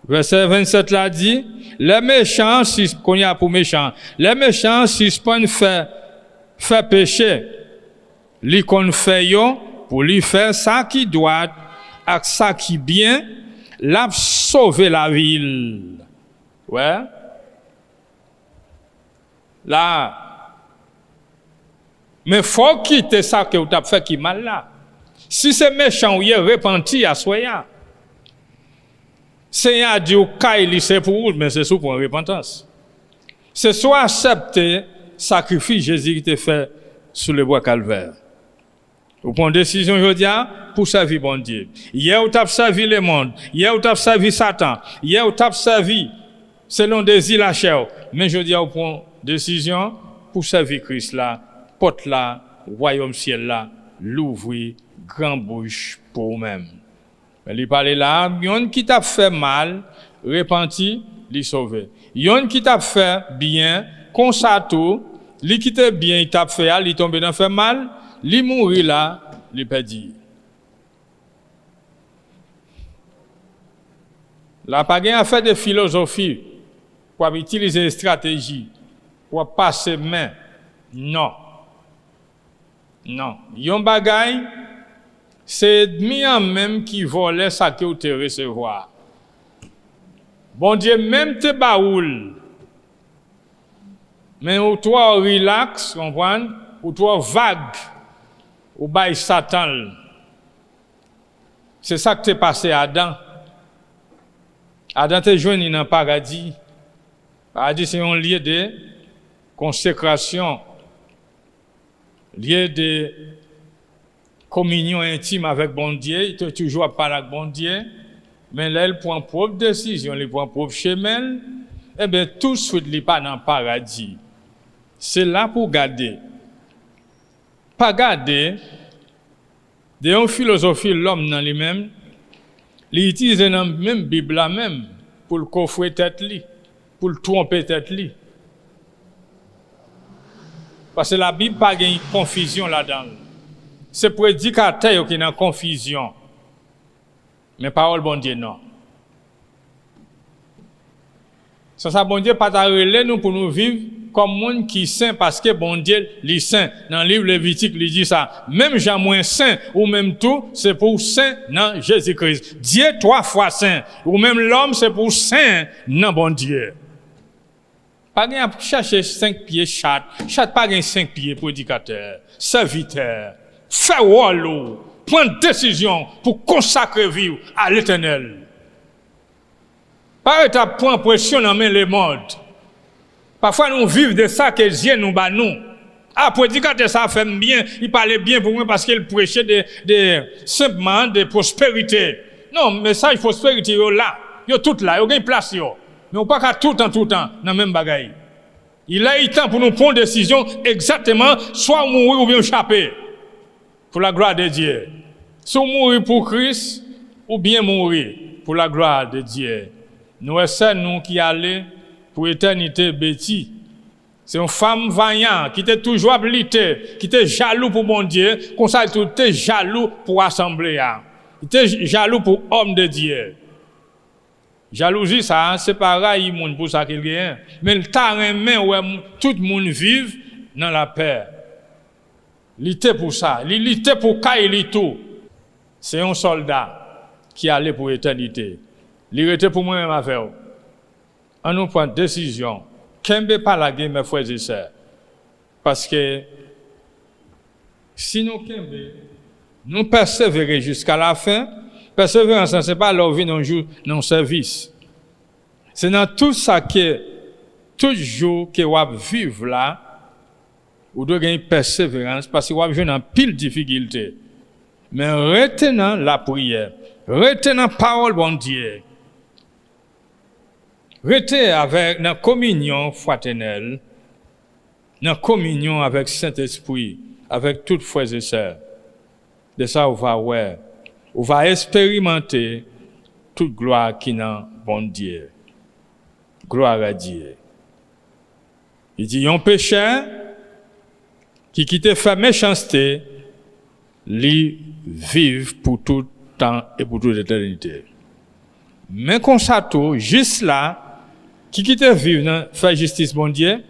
Verset 27 là dit, les méchants, si qu'on y a pour méchants, les méchants suspendent faire péché, li qu'on fait yo, pour lui faire ça qui doit, avec ça qui bien, l'a sauver la ville. Ouais. Là. Mais faut quitter ça que vous avez fait qui mal là. Si c'est méchant, vous avez repenti à soya. Seigneur a dit, c'est pour vous, mais c'est pour une repentance. C'est soit accepter le sacrifice Jésus qui t'a fait sur le bois calvaire. Vous prenez une décision aujourd'hui pour servir bon Dieu. Hier, vous avez servi le monde. Hier, vous avez servi Satan. Hier, vous avez servi selon désir la chair. Mais aujourd'hui, vous prenez une décision pour servir Christ là, porte là, royaume ciel là, l'ouvrir, grand bouche pour vous-même. Mais il parle là, yon qui t'a fait mal, repenti, li sauvé. Yon qui t'a fait bien, constato, li qui t'a bien, il t'a fait, il tombe dans fait mal, li mourir là, li perdu. La pas gain a fait de philosophie pour utiliser des stratégies pour passer main. Non. Non. Yon bagay, c'est ennemi en même qui volait ça que vous te recevoir. Bon Dieu, même te baoul. Mais ou toi relax, comprendre, ou toi vague, ou bail Satan. C'est ça que t'est passé à Adam. Adam te joint dans le paradis. Paradis, c'est un lieu de consécration, lieu de communion intime avec bon Dieu. Il te toujours parler avec bon Dieu. Mais là, il prend propre décision, il prend propre chemin. Eh bien, tout de suite, il n'est pas dans le paradis. C'est là pour garder. Pas garder. De une philosophie, l'homme dans lui-même, il utilise dans la même Bible là même pour le coffrer tête li, pour le tromper tête li. Parce que la Bible n'a pas de confusion là-dedans. C'est prédicateur qui est en confusion. Mais parole bon Dieu, non. Ça, bon Dieu, pas relais nous pour nous vivre comme monde qui saint parce que bon Dieu, il saint. Dans le livre Lévitique, il dit ça. Même Jean moins saint, ou même tout, c'est pour saint dans Jésus-Christ. Dieu 3 fois saint. Ou même l'homme, c'est pour saint dans bon Dieu. Pas gain chercher 5 pieds chat. Chat pas gain 5 pieds prédicateur, serviteur. Fais wallou. Prendre décision pour consacrer vie à l'Éternel. Pas étape prendre pression dans les mondes. Parfois nous vivons de ça que Dieu nous bat nous. Ah, prédicateur ça fait bien, il parlait bien pour moi parce qu'il prêchait simplement de prospérité. Non, message prospérité yo là, yo tout là, yo gagne place yo. Mais on pas qu'à tout le temps dans même bagaille. Il a eu temps pour nous prendre une décision exactement soit mourir ou bien échapper. Pour la gloire de Dieu. Soit mourir pour Christ ou bien mourir pour la gloire de Dieu. Nous sommes nous qui allons pour l'éternité bêtis. C'est une femme vaillante qui était toujours habilitée, qui était jaloux pour mon Dieu, comme ça il était jaloux pour l'assemblée. Il était jaloux pour l'homme de Dieu. Jalousie, ça, c'est pareil pour ça qu'il y a. Mais le temps où tout le monde vive dans la paix. Il était pour ça. Il était pour Kaili tout. C'est un soldat qui allait pour l'éternité. Il était pour moi-même avec vous. on nous prend décision. Kembe pas la guerre, mes frères et sœurs. Parce que si nous kembe, nous persévérer jusqu'à la fin, persévérance, ce n'est pas leur vie non jour, non service. C'est dans tout ça que, tout jour que vous vivez là, vous devez gagner persévérance parce que vous avez une pile de difficultés. Mais retenant la prière, retenant la parole bon Dieu, retenez avec la communion fraternelle, la communion avec Saint-Esprit, avec toutes frères et sœurs. De ça, on va expérimenter toute gloire qui n'a bon Dieu. Gloire à Dieu. Il dit, un pécheur qui quitte faire méchanceté, lui vive pour tout temps et pour toute éternité. Mais qu'on s'attend, juste là, qui quitte vivre, faire justice, bon Dieu,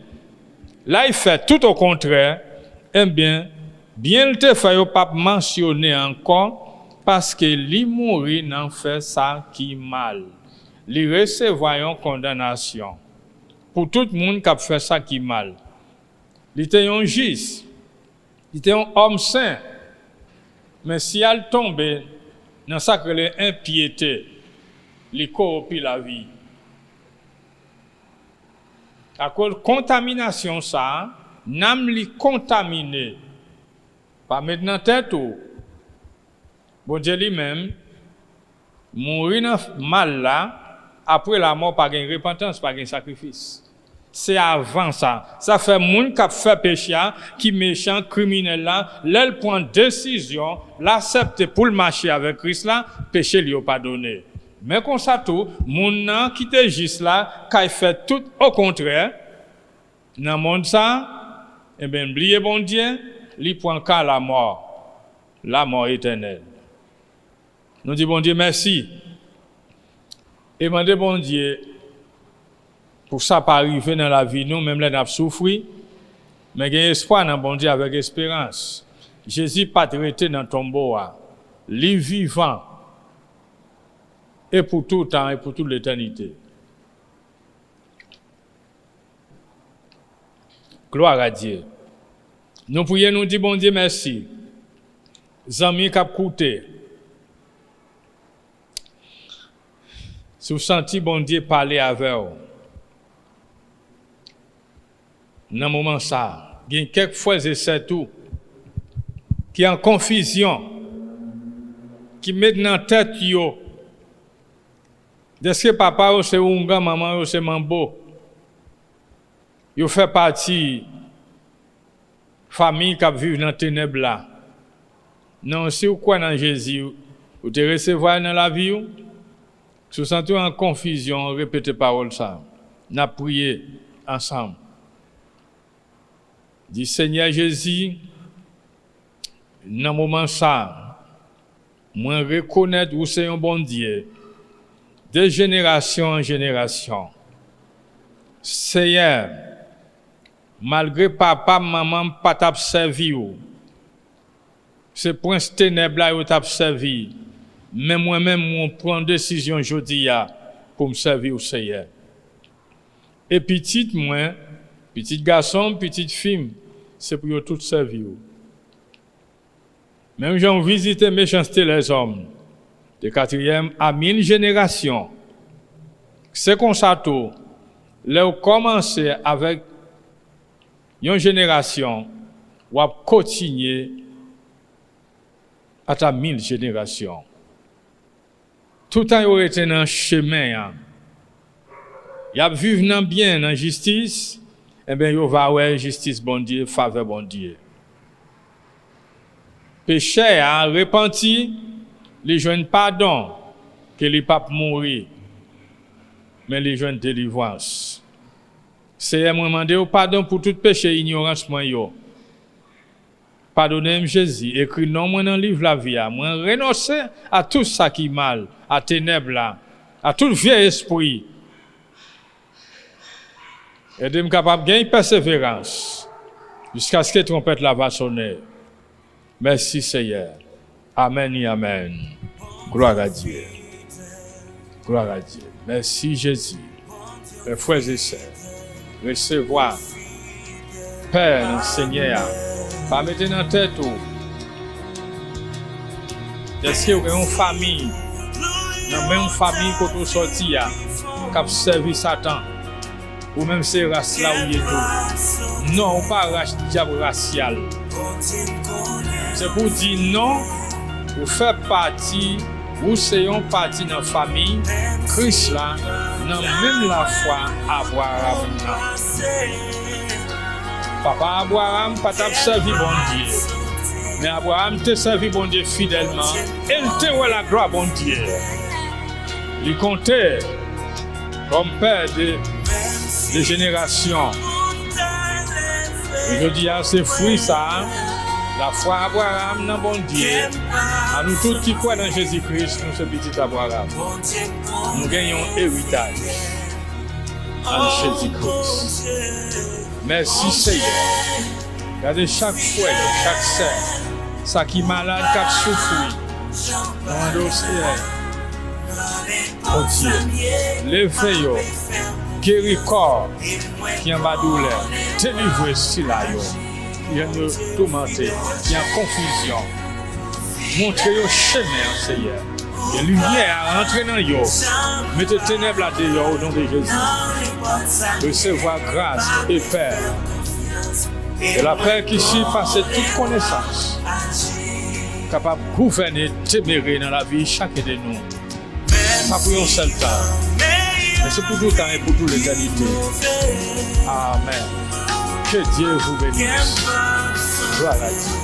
là, il fait tout au contraire, eh bien le te fait pas mentionner encore, parce que lui mourir n'en fait ça qui mal. Lui recevoir une condamnation. Pour tout le monde qui a fait ça qui mal. Il était un juste. Il était un homme saint. Mais si elle tombe dans ça que l'impiété, il corrompt la vie. À cause de contamination, ça, n'am li contaminé. Pas maintenant tête ou. Bon Dieu lui-même, mourir dans mal là, après la mort, pas de repentance, pas de sacrifice. C'est avant ça. Ça fait moun qui a fait péché, qui méchant, criminel là, l'elle prend décision, l'accepter pour le marcher avec Christ là, péché lui a pardonné. Mais comme ça tout, moun nan qui était juste là, qui fait tout au contraire, dans le monde ça, eh bien, oubliez bon Dieu, lui prend qu'à la mort éternelle. Nous disons bon Dieu merci. Et demandez bon Dieu, pour ça pas arriver dans la vie, nous, même là, nous avons souffert, mais il y a espoir dans bon Dieu avec espérance. Jésus pas traité dans le tombeau, lui vivant, et pour tout le temps, et pour toute l'éternité. Gloire à Dieu. Nous prions, nous disons bon Dieu merci. Amis qui ont écouté. Si vous sentez bon Dieu parler avec vous, dans ce moment ça, il y a quelques fois et c'est tout, qui en confusion, qui mettent dans la tête yo. Est-ce que papa c'est Unga, maman c'est Mambo? Yo fait partie famille qui vit dans les ténèbres là. Non, si vous croyez dans Jésus, vous te recevoir dans la vie. Si vous sentez en confusion, répétez parole ça. N'a prié ensemble. Dis Seigneur Jésus, dans le moment ça, moi reconnaître où c'est un bon Dieu, de génération en génération. Seigneur, malgré papa, maman, pas t'a servi ou, c'est prince ténèbres là où t'a servi. Mais moi-même, je prends une décision aujourd'hui pour me servir au Seigneur. Et petit moi, petit garçon, petite fille, c'est pour tout servir. Même j'ai visité méchanceté les hommes, de 4e à 1000 générations. C'est comme ça tout. Là où commencer avec une génération, ou à continuer à ta 1000 générations. Tout le temps, il aurait été dans le chemin. Il a vécu dans bien, dans la justice, et bien, il va avoir justice, bon Dieu, faveur, bon Dieu. Péché a repenti, les jeunes pardon, que les papes mourir, mais les jeunes délivrance. C'est moi demander pardon pour tout péché, ignorance, moi yo. Pardonnez-moi Jésus, écrit non moi dans le livre la vie, moi renoncer à tout ça qui est mal, à ténèbres là, à tout vieux esprit. Aidez-moi capable de gagner persévérance jusqu'à ce que la trompette la va sonner. Merci Seigneur. Amen et amen. Gloire à Dieu. Gloire à Dieu. Merci Jésus. les frères et sœurs, recevoir Père, Seigneur, pas mettre dans la tête ou. Est-ce que vous avez une famille, dans la même famille que vous sorti, qui a servi Satan, ou même c'est race là où il est tout. Non, pas race diable racial. C'est pour dire non, vous faites partie, vous soyez partie dans la famille, Christ là, dans même la foi Abraham. Papa Abraham pas t'a servi bon Dieu. Mais Abraham t'a servi bon Dieu fidèlement. Et il t'a eu la gloire bon Dieu. Il comptait comme père de générations. Et je dis à ces fruits ça, la foi Abraham dans bon Dieu. À nous tous qui croient dans Jésus-Christ, nous ce petit Abraham. Nous gagnons héritage en Jésus-Christ. Merci Seigneur. Regardez chaque frère, chaque sœur, ça qui est malade, qui a souffert. Dans le dossier. Oh Dieu, levez-vous, guéris corps qui est en bas douleur, délivrez si là, qui est en tourmenté, qui est en confusion. Montrez-vous chemin, Seigneur. Et lumière à rentrer dans yo. Mettez ténèbres là dehors au nom de Jésus. Recevoir grâce et paix. Et la paix qui surpasse toute connaissance. Capable de gouverner, témérer dans la vie chacun de nous. Pas pour un seul temps. Mais c'est pour tout le temps et pour toute l'éternité. Amen. Que Dieu vous bénisse. Gloire à Dieu.